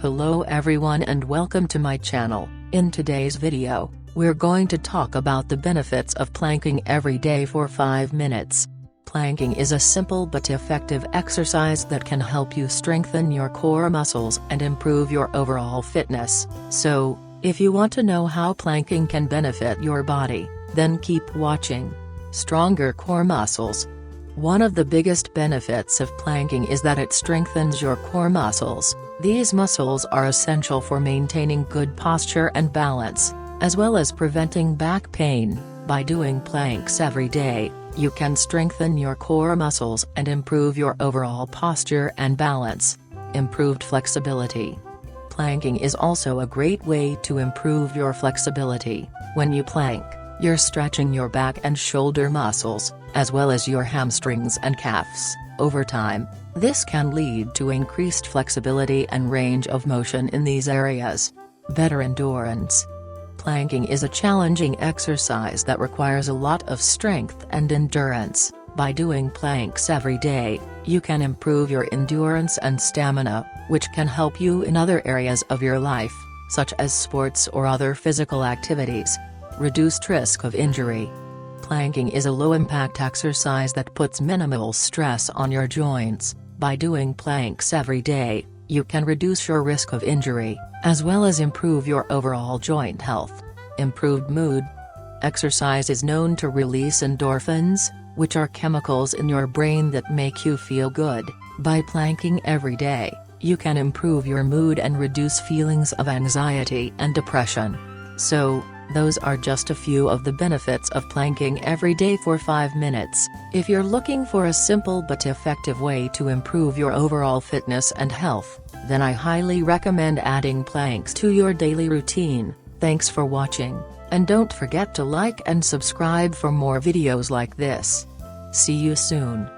Hello everyone and welcome to my channel. In today's video, we're going to talk about the benefits of planking every day for 5 minutes. Planking is a simple but effective exercise that can help you strengthen your core muscles and improve your overall fitness. So, if you want to know how planking can benefit your body, then keep watching. Stronger core muscles. One of the biggest benefits of planking is that it strengthens your core muscles. These muscles are essential for maintaining good posture and balance, as well as preventing back pain. By doing planks every day, you can strengthen your core muscles and improve your overall posture and balance. Improved flexibility. Planking is also a great way to improve your flexibility. When you plank, you're stretching your back and shoulder muscles, as well as your hamstrings and calves. Over time, this can lead to increased flexibility and range of motion in these areas. Better endurance. Planking is a challenging exercise that requires a lot of strength and endurance. By doing planks every day, you can improve your endurance and stamina, which can help you in other areas of your life, such as sports or other physical activities. Reduced risk of injury. Planking is a low-impact exercise that puts minimal stress on your joints. By doing planks every day, you can reduce your risk of injury, as well as improve your overall joint health. Improved mood. Exercise is known to release endorphins, which are chemicals in your brain that make you feel good. By planking every day, you can improve your mood and reduce feelings of anxiety and depression. So, those are just a few of the benefits of planking every day for 5 minutes. If you're looking for a simple but effective way to improve your overall fitness and health, then I highly recommend adding planks to your daily routine. Thanks for watching, and don't forget to like and subscribe for more videos like this. See you soon.